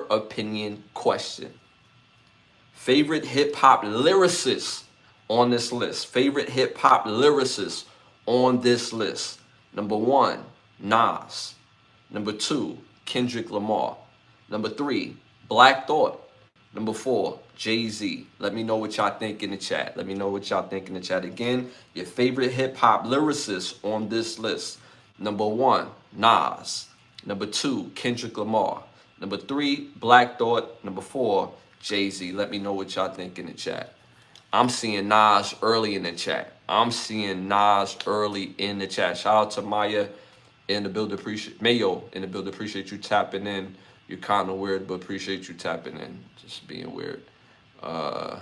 your opinion question. Favorite hip-hop lyricist on this list. Favorite hip-hop lyricist on this list. Number 1, Nas. Number 2, Kendrick Lamar. Number 3, Black Thought. Number 4, Jay-Z. Let me know what y'all think in the chat. Let me know what y'all think in the chat. Again, your favorite hip-hop lyricist on this list. Number 1, Nas. Number 2, Kendrick Lamar. Number 3, Black Thought. Number 4, Jay-Z. Let me know what y'all think in the chat. I'm seeing Nas early in the chat. I'm seeing Nas early in the chat. Shout out to Maya in the build. Mayo in the build. Appreciate you tapping in. You're kind of weird, but appreciate you tapping in. Just being weird. Yeah.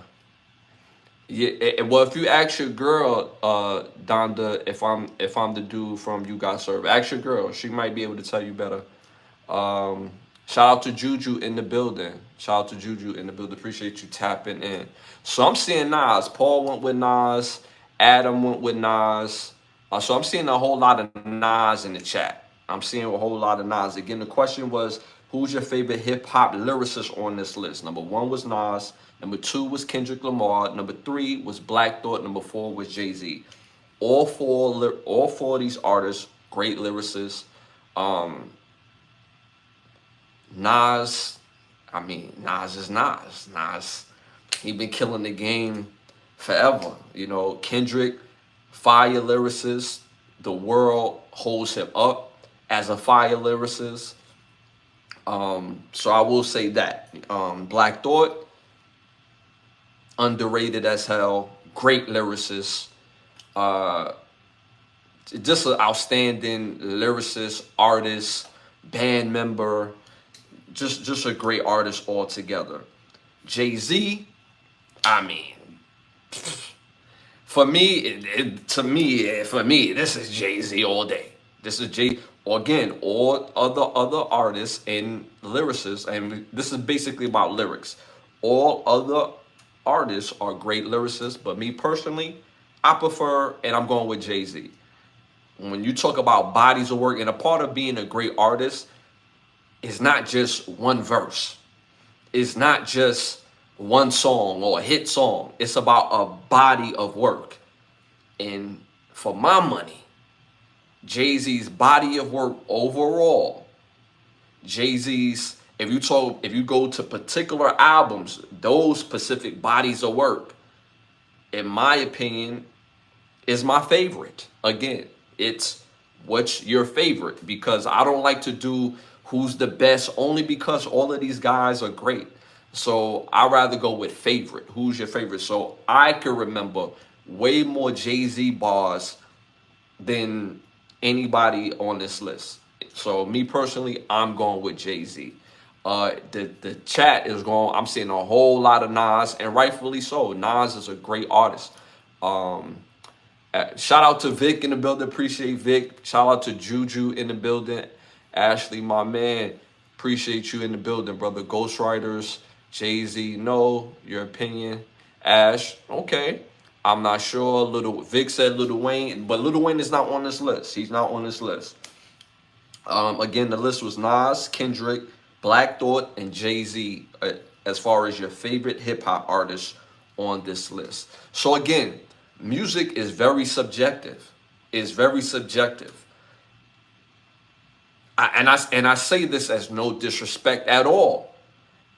Well, if you ask your girl, Donda, if I'm the dude from You Got Served, ask your girl. She might be able to tell you better. Shout out to Juju in the building. Shout out to Juju in the building. Appreciate you tapping in. So I'm seeing Nas. Paul went with Nas. Adam went with Nas. So I'm seeing a whole lot of Nas in the chat. I'm seeing a whole lot of Nas. Again, the question was, who's your favorite hip-hop lyricist on this list? Number 1 was Nas. Number 2 was Kendrick Lamar. Number 3 was Black Thought. Number 4 was Jay-Z. All four of these artists, great lyricists. Nas, I mean, Nas is Nas. Nas, he been killing the game forever. You know, Kendrick, fire lyricist. The world holds him up as a fire lyricist. So I will say that. Black Thought, underrated as hell. Great lyricist. Just an outstanding lyricist, artist, band member. Just a great artist altogether. Jay-Z, I mean, for me, this is Jay-Z all day. This is Jay. Again, all other artists and lyricists, and this is basically about lyrics. All other artists are great lyricists, but me personally, I prefer, and I'm going with Jay-Z. When you talk about bodies of work, and a part of being a great artist, it's not just one verse. It's not just one song or a hit song. It's about a body of work. And for my money, Jay-Z's body of work overall, Jay-Z's, if you go to particular albums, those specific bodies of work, in my opinion, is my favorite. Again, it's what's your favorite, because I don't like to do who's the best only because all of these guys are great. So I'd rather go with favorite. Who's your favorite? So I can remember way more Jay-Z bars than anybody on this list. So me personally, I'm going with Jay-Z. The chat is going, I'm seeing a whole lot of Nas, and rightfully so. Nas is a great artist. Shout out to Vic in the building. Appreciate Vic. Shout out to Juju in the building. Ashley, my man, appreciate you in the building, brother. Ghostwriters, Jay-Z, no, your opinion. Ash, okay. I'm not sure. Vic said Lil Wayne, but Lil Wayne is not on this list. He's not on this list. Again, the list was Nas, Kendrick, Black Thought, and Jay-Z as far as your favorite hip-hop artists on this list. So again, music is very subjective. It's very subjective. And I say this as no disrespect at all.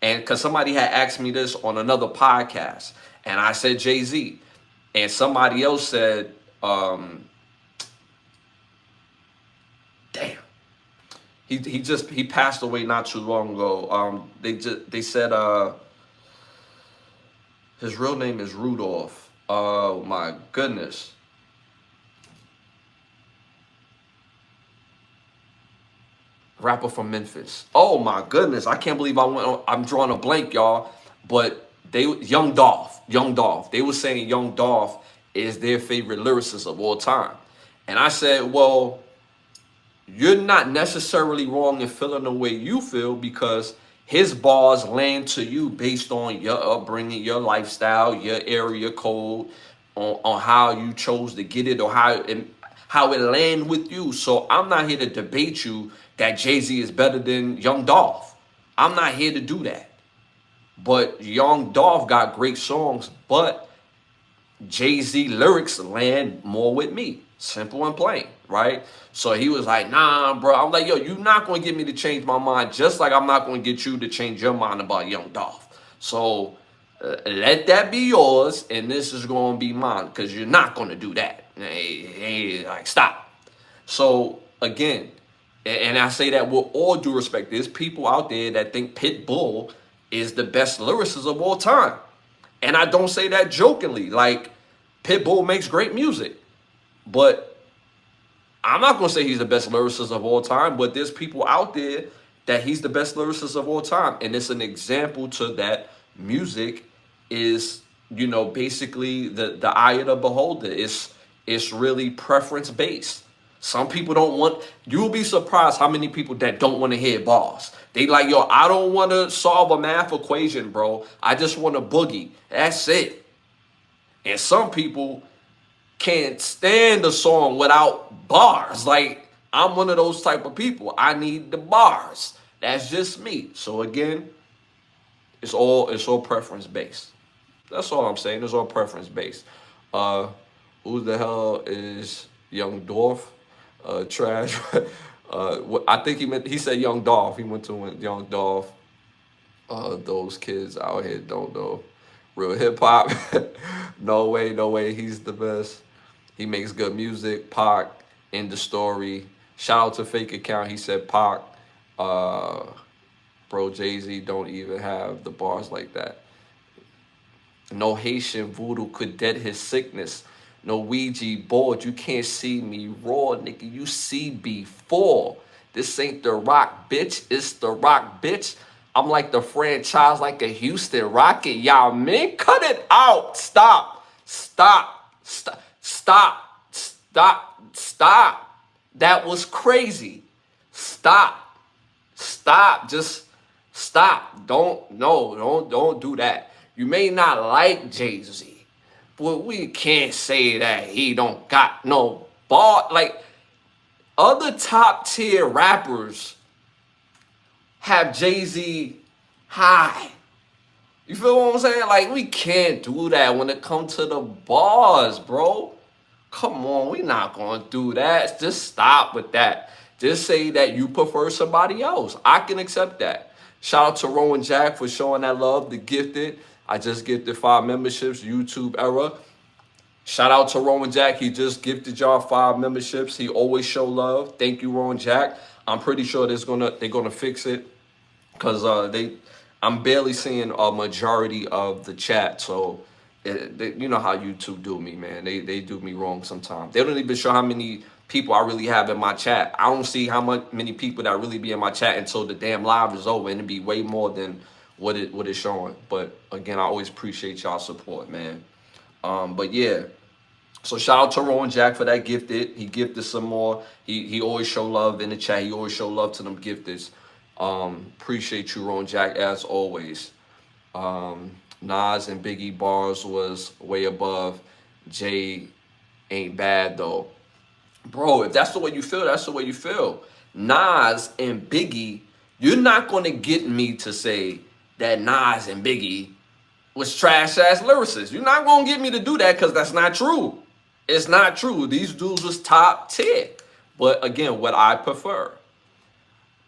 And because somebody had asked me this on another podcast, and I said Jay-Z. And somebody else said, damn. He passed away not too long ago. They said his real name is Rudolph. Oh my goodness. Rapper from Memphis. Oh my goodness. I can't believe I'm drawing a blank, y'all. But Young Dolph. They were saying Young Dolph is their favorite lyricist of all time. And I said, well, you're not necessarily wrong in feeling the way you feel, because his bars land to you based on your upbringing, your lifestyle, your area code, on how you chose to get it, or how it land with you. So I'm not here to debate you that Jay-Z is better than Young Dolph. I'm not here to do that. But Young Dolph got great songs, but Jay-Z lyrics land more with me. Simple and plain, right? So he was like, nah, bro. I'm like, yo, you're not going to get me to change my mind, just like I'm not going to get you to change your mind about Young Dolph. So let that be yours, and this is going to be mine, because you're not going to do that. Hey, like, stop. So, again, and I say that with all due respect, there's people out there that think Pitbull is the best lyricist of all time. And I don't say that jokingly. Like, Pitbull makes great music. But I'm not going to say he's the best lyricist of all time. But there's people out there that he's the best lyricist of all time. And it's an example to that music is, you know, basically the eye of the beholder. It's really preference based. Some people don't want, you'll be surprised how many people that don't want to hear bars. They like, yo, I don't want to solve a math equation, bro. I just want to boogie. That's it. And some people can't stand a song without bars. Like, I'm one of those type of people. I need the bars. That's just me. So again, it's all preference based. That's all I'm saying. It's all preference based. Who the hell is Young Dolph? Trash. I think he said Young Dolph. He went to Young Dolph. Those kids out here don't know real hip hop. No way. He's the best. He makes good music. Pac, in the story. Shout out to Fake Account. He said Pac. Bro, Jay-Z don't even have the bars like that. No Haitian voodoo could dead his sickness. No Ouija board, you can't see me raw, nigga. You see before. This ain't the Rock, bitch. It's the Rock, bitch. I'm like the franchise, like a Houston Rocket. Y'all, man, cut it out. Stop. That was crazy. Stop. Just stop. Don't do that. You may not like Jay-Z. But we can't say that he don't got no bar. Like, other top tier rappers have Jay-Z high. You feel what I'm saying? Like, we can't do that when it comes to the bars, bro. Come on, we not going to do that. Just stop with that. Just say that you prefer somebody else. I can accept that. Shout out to Rowan Jack for showing that love, the gifted. I just gifted 5 memberships, YouTube era. Shout out to Rowan Jack. He just gifted y'all 5 memberships. He always show love. Thank you, Rowan Jack. I'm pretty sure they're gonna fix it, because I'm barely seeing a majority of the chat. So you know how YouTube do me, man. They do me wrong sometimes. They don't even show how many people I really have in my chat. I don't see many people that really be in my chat until the damn live is over, and it be way more than what it's showing. But again, I always appreciate y'all support, man. But yeah, so shout out to Rowan Jack for that gifted. He gifted some more. He always show love in the chat. He always show love to them gifteds. Appreciate you, Rowan Jack, as always. Nas and Biggie bars was way above. Jay ain't bad though. Bro, if that's the way you feel, that's the way you feel. Nas and Biggie, you're not gonna get me to say that Nas and Biggie was trash-ass lyricists. You're not going to get me to do that, because that's not true. It's not true. These dudes was top tier. But again, what I prefer.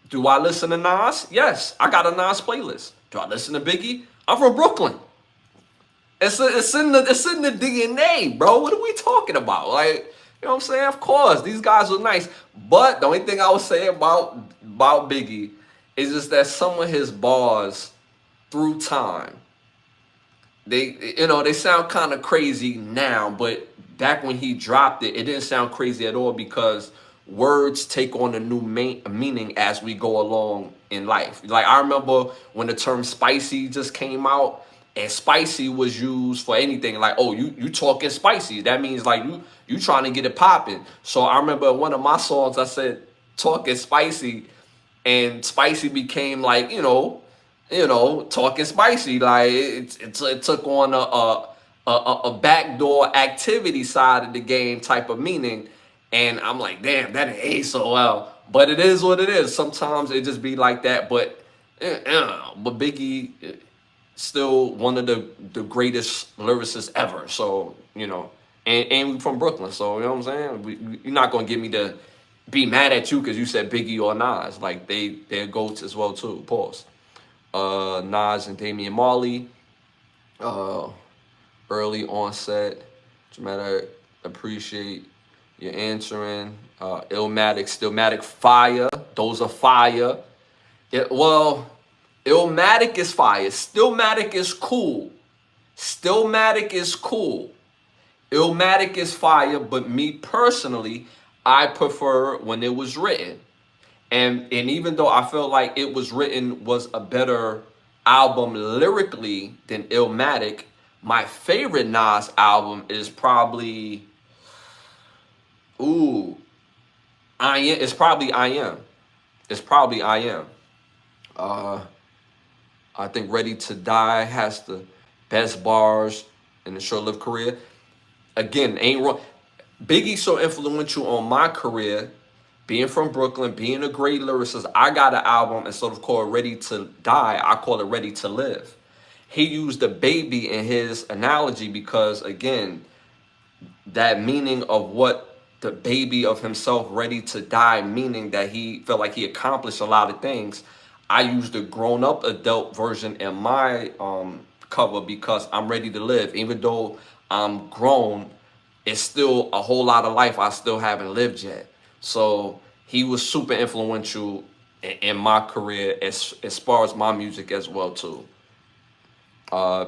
Do I listen to Nas? Yes. I got a Nas playlist. Do I listen to Biggie? I'm from Brooklyn. It's in the DNA, bro. What are we talking about? Like, you know what I'm saying? Of course, these guys are nice. But the only thing I would say about Biggie is just that some of his bars through time, they sound kind of crazy now, but back when he dropped it, it didn't sound crazy at all, because words take on a new meaning as we go along in life. Like, I remember when the term spicy just came out, and spicy was used for anything. Like, oh, you talking spicy. That means like you trying to get it popping. So I remember one of my songs, I said talking spicy, and spicy became like, talking spicy. Like, it took on a backdoor activity side of the game type of meaning. And I'm like, damn, that ain't so well. But it is what it is. Sometimes it just be like that. But But Biggie still one of the greatest lyricists ever. So, you know, and we from Brooklyn. So, you know what I'm saying? You're not going to get me to be mad at you because you said Biggie or Nas. Like, they're GOATs as well, too. Pause. Nas and Damian Marley. Early onset. Dramatic, appreciate your answering. Illmatic, Stillmatic, fire. Those are fire. Well, Illmatic is fire. Stillmatic is cool. Stillmatic is cool. Illmatic is fire, but me personally, I prefer when it was written. And even though I felt like it was written was a better album lyrically than Illmatic, my favorite Nas album is probably I Am. It's probably I Am. It's probably I Am. I think Ready to Die has the best bars in the short-lived career. Again, ain't wrong. Biggie's so influential on my career. Being from Brooklyn, being a great lyricist, I got an album instead of called Ready to Die, I call it Ready to Live. He used the baby in his analogy because, again, that meaning of what the baby of himself ready to die, meaning that he felt like he accomplished a lot of things. I used the grown-up adult version in my cover because I'm ready to live. Even though I'm grown, it's still a whole lot of life I still haven't lived yet. So he was super influential in my career as far as my music as well too.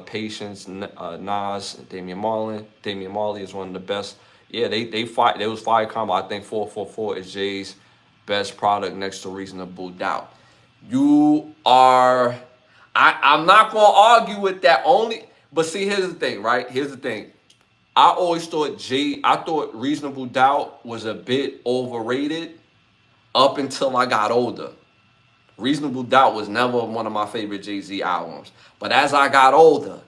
Patience, Nas, Damian Marley. Damian Marley is one of the best. Yeah, they fight. There was fire combo. I think 444 is Jay's best product next to Reasonable Doubt. You are. I'm not gonna argue with that. But see, here's the thing, right? Here's the thing. I always thought I thought Reasonable Doubt was a bit overrated up until I got older. Reasonable Doubt was never one of my favorite Jay-Z albums. But as I got older,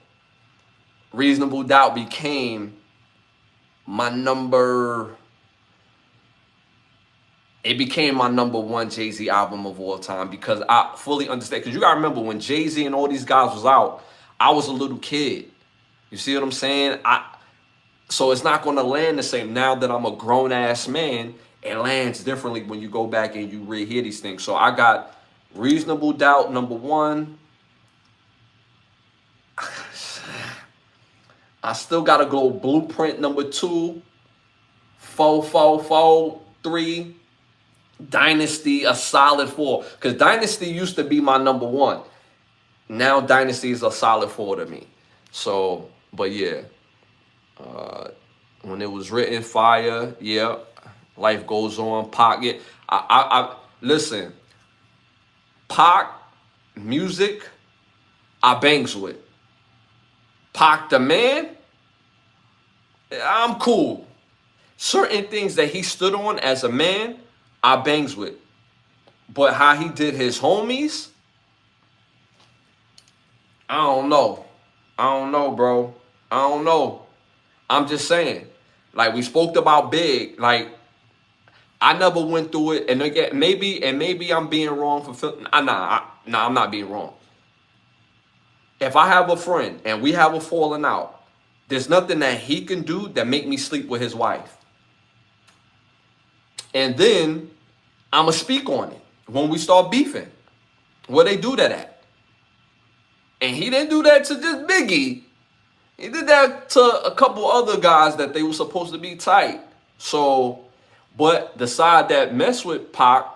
Reasonable Doubt became my number one Jay-Z album of all time because I fully understand. Because you got to remember, when Jay-Z and all these guys was out, I was a little kid. You see what I'm saying? So it's not going to land the same. Now that I'm a grown-ass man, it lands differently when you go back and you rehear these things. So I got Reasonable Doubt number one. I still got to go Blueprint number two. 4, 3. Dynasty, a solid 4. Because Dynasty used to be my number one. Now Dynasty is a solid 4 to me. So, but yeah. When it was written, fire, yeah. Life Goes On, Pocket. Listen. Pac music, I bangs with. Pac the man, I'm cool. Certain things that he stood on as a man, I bangs with. But how he did his homies, I don't know. I don't know, bro. I don't know. I'm just saying. Like, we spoke about Big. Like, I never went through it. And again, maybe I'm being wrong for... I'm not being wrong. If I have a friend and we have a falling out, there's nothing that he can do that make me sleep with his wife. And then I'm going to speak on it when we start beefing. Where they do that at? And he didn't do that to just Biggie. He did that to a couple other guys that they were supposed to be tight. So, but the side that messed with Pac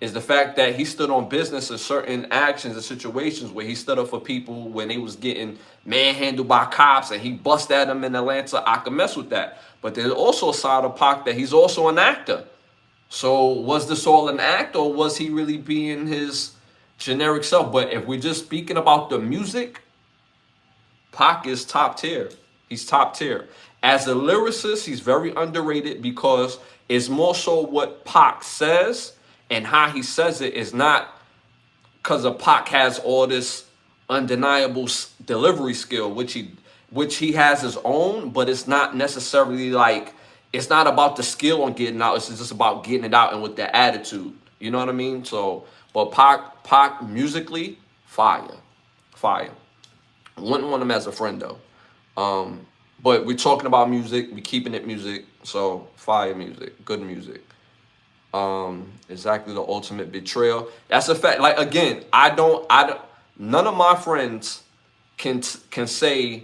is the fact that he stood on business in certain actions and situations where he stood up for people when they was getting manhandled by cops and he bust at them in Atlanta. I can mess with that. But there's also a side of Pac that he's also an actor. So was this all an act or was he really being his generic self? But if we're just speaking about the music, Pac is top tier. He's top tier. As a lyricist, he's very underrated because it's more so what Pac says and how he says it is not because of Pac has all this undeniable delivery skill, which he has his own, but it's not necessarily like, it's not about the skill on getting out. It's just about getting it out and with the attitude. You know what I mean? So, But Pac musically, fire. Fire. Wouldn't want him as a friend though. But we're talking about music, we keeping it music, so fire music, good music. Exactly the ultimate betrayal. That's a fact. Like again, I don't none of my friends can say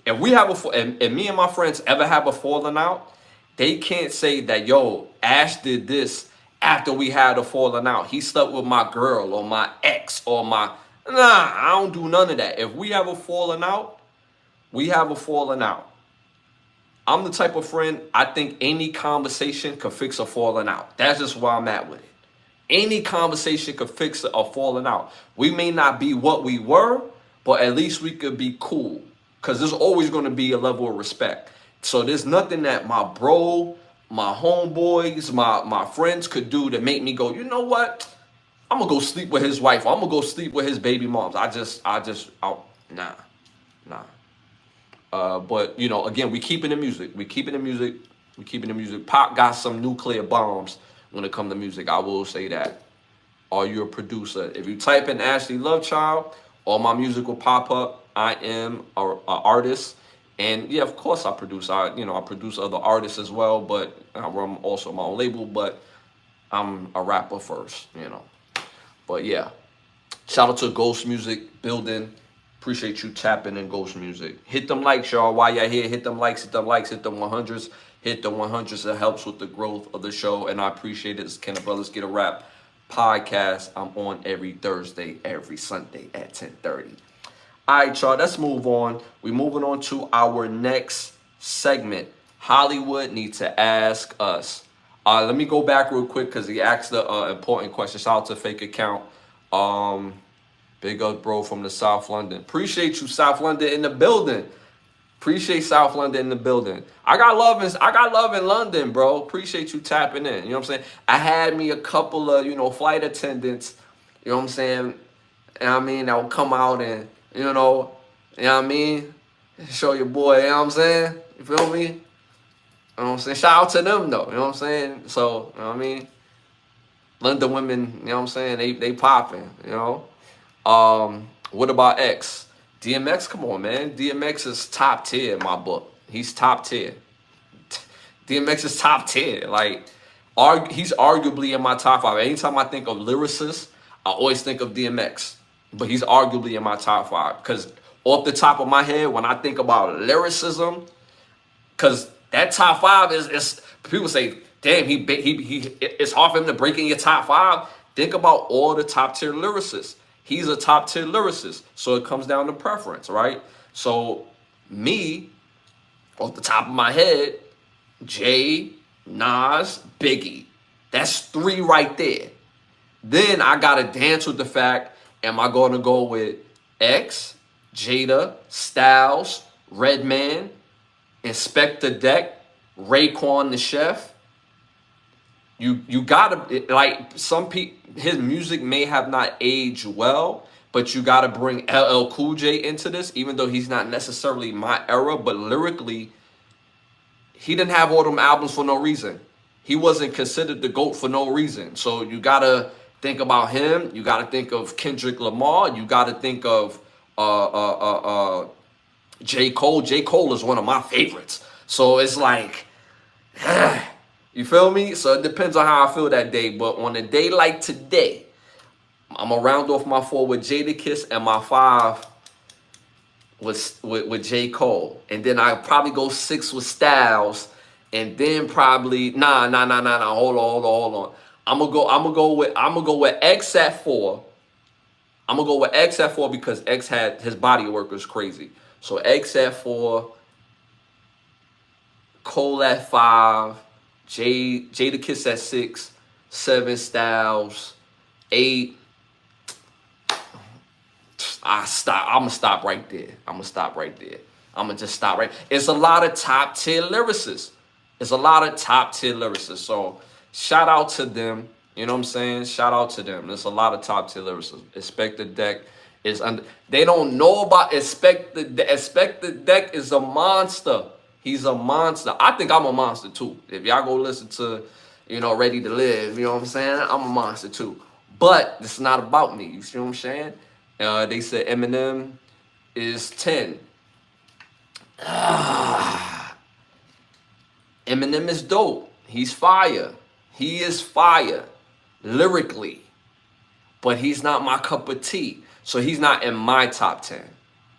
if we have if me and my friends ever have a falling out, they can't say that yo, Ash did this after we had a falling out. He slept with my girl or my ex or my nah, I don't do none of that. If we have a falling out, we have a falling out. I'm the type of friend, I think any conversation could fix a falling out. That's just where I'm at with it. Any conversation could fix a falling out. We may not be what we were, but at least we could be cool. Because there's always going to be a level of respect. So there's nothing that my bro, my homeboys, my friends could do to make me go, you know what? I'm going to go sleep with his wife. I'm going to go sleep with his baby moms. Nah. But, you know, again, we keeping the music. We keeping the music. We keeping the music. Pop got some nuclear bombs when it comes to music. I will say that. Are you a producer? If you type in Ashley Lovechild, all my music will pop up. I am an artist. And, yeah, of course I produce. I produce other artists as well. But I'm also my own label. But I'm a rapper first, you know. But, yeah. Shout out to Ghost Music Building. Appreciate you tapping in Ghost Music. Hit them likes, y'all. While y'all here, hit them likes, hit them likes, hit them 100s. Hit the 100s. It helps with the growth of the show. And I appreciate it. It's Kendrick Brothers Get a Rap podcast. I'm on every Thursday, every Sunday at 10:30. All right, y'all. Let's move on. We're moving on to our next segment. Hollywood Need to Ask Us. Let me go back real quick because he asked the important question. Shout out to Fake Account. Big up, bro, from the South London. Appreciate you, South London in the building. Appreciate South London in the building. I got love in London, bro. Appreciate you tapping in. You know what I'm saying? I had me a couple of, flight attendants, you know what I'm saying? And I mean, that will come out and, you know what I mean? Show your boy, you know what I'm saying? You feel me? You know what I'm saying? Shout out to them, though. You know what I'm saying? So, you know what I mean? London women, you know what I'm saying? They popping, you know? What about X? DMX, come on, man. DMX is top tier in my book. He's top tier. DMX is top tier. Like, he's arguably in my top 5. Anytime I think of lyricist, I always think of DMX. But he's arguably in my top 5. Because off the top of my head, when I think about lyricism, because that top 5 is people say, damn, it's hard for him to break in your top 5. Think about all the top tier lyricists. He's a top tier lyricist. So it comes down to preference, right? So me, off the top of my head, Jay, Nas, Biggie. That's 3 right there. Then I got to dance with the fact, am I going to go with X, Jada, Styles, Redman, Inspector Deck, Raekwon the Chef? You gotta, like, some people, his music may have not aged well, but you gotta bring LL Cool J into this, even though he's not necessarily my era, but lyrically, he didn't have all them albums for no reason. He wasn't considered the GOAT for no reason. So you gotta think about him. You gotta think of Kendrick Lamar. You gotta think of J. Cole. J. Cole is one of my favorites. So it's like, you feel me? So it depends on how I feel that day. But on a day like today, I'm going to round off my 4 with Jadakiss and my 5 with J. Cole. And then I probably go 6 with Styles. And then probably, nah. Hold on. I'm gonna go with X at 4. I'm going to go with X at 4 because X had, his body of work was crazy. So X at 4, Cole at 5. Jadakiss at 6, 7 Styles, 8. I'm gonna stop right there. I'm gonna just stop right. It's a lot of top tier lyricists. So shout out to them. You know what I'm saying? Shout out to them. There's a lot of top tier lyricists. Inspector Deck is under. They don't know about Inspector Deck is a monster. He's a monster. I think I'm a monster too. If y'all go listen to, Ready to Live, you know what I'm saying? I'm a monster too. But it's not about me. You see what I'm saying? They said Eminem is 10. Eminem is dope. He's fire. He is fire lyrically, but he's not my cup of tea. So he's not in my top 10.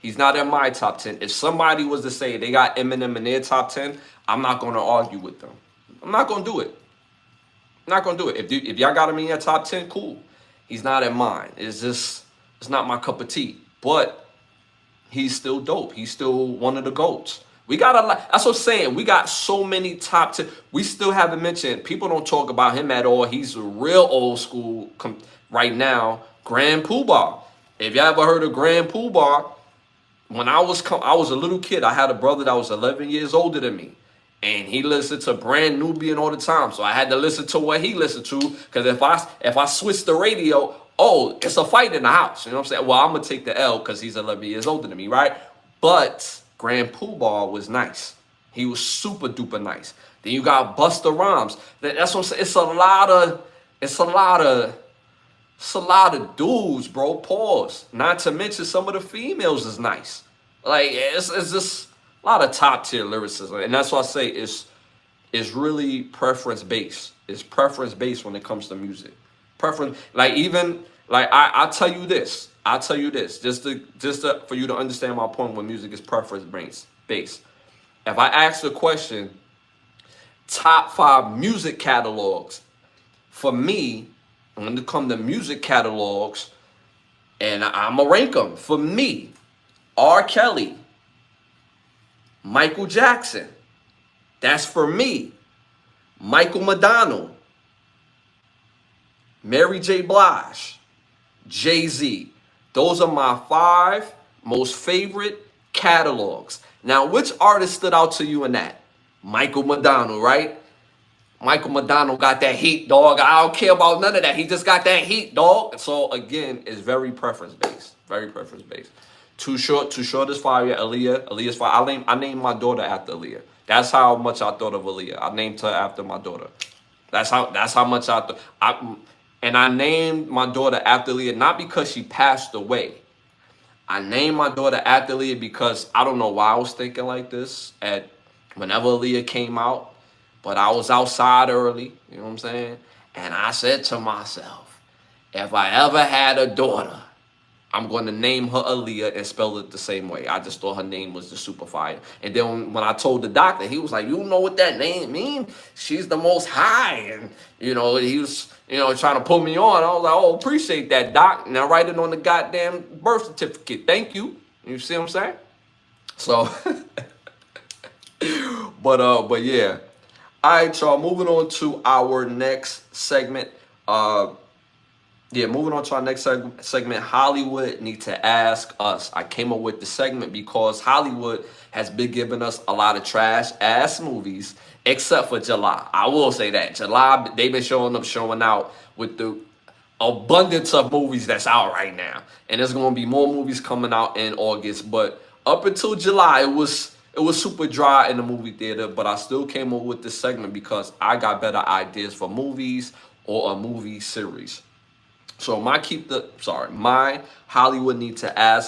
He's not in my top 10. If somebody was to say they got Eminem in their top 10, I'm not going to argue with them. I'm not going to do it. I'm not going to do it. If y'all got him in your top 10, cool. He's not in mine. It's not my cup of tea. But he's still dope. He's still one of the GOATs. We got a lot. That's what I'm saying. We got so many top 10. We still haven't mentioned. People don't talk about him at all. He's a real old school right now. Grand Poobah. If y'all ever heard of Grand Poobah, when I was a little kid. I had a brother that was 11 years older than me, and he listened to Brand Nubian all the time. So I had to listen to what he listened to, because if I switch the radio, oh, it's a fight in the house. You know what I'm saying? Well, I'm gonna take the L because he's 11 years older than me, right? But Grand Poobah was nice. He was super duper nice. Then you got Busta Rhymes. That's what I'm saying. It's a lot of dudes, bro. Pause. Not to mention some of the females is nice. Like it's just a lot of top tier lyricism, and that's why I say it's really preference based. It's preference based when it comes to music. Preference, like even like I tell you this. I'll tell you this, just to for you to understand my point when music is preference based. If I ask the question, top 5 music catalogs, for me, when it comes to music catalogs, and I'm going to rank them, for me, R. Kelly, Michael Jackson, that's for me, Michael McDonald, Mary J. Blige, Jay-Z. Those are my 5 most favorite catalogs. Now, which artist stood out to you in that? Michael McDonald, right? Michael McDonald got that heat, dog. I don't care about none of that. He just got that heat, dog. So, again, it's very preference-based. Very preference-based. Too Short is fire. Aaliyah's fire. I named my daughter after Aaliyah. That's how much I thought of Aaliyah. I named her after my daughter. That's how much I thought. And I named my daughter after Aaliyah, not because she passed away. I named my daughter after Aaliyah because I don't know why I was thinking like this whenever Aaliyah came out. But I was outside early, you know what I'm saying? And I said to myself, if I ever had a daughter, I'm going to name her Aaliyah and spell it the same way. I just thought her name was the super fire. And then when I told the doctor, he was like, you know what that name means? She's the most high. And, he was, trying to pull me on. I was like, oh, appreciate that, doc. Now write it on the goddamn birth certificate. Thank you. You see what I'm saying? So, but yeah. All right, y'all, moving on to our next segment. Moving on to our next segment, Hollywood Need to Ask Us. I came up with the segment because Hollywood has been giving us a lot of trash-ass movies, except for July. I will say that. July, they've been showing out with the abundance of movies that's out right now. And there's going to be more movies coming out in August. But up until July, it was super dry in the movie theater. But I still came up with this segment because I got better ideas for movies or a movie series. So my Hollywood Need to Ask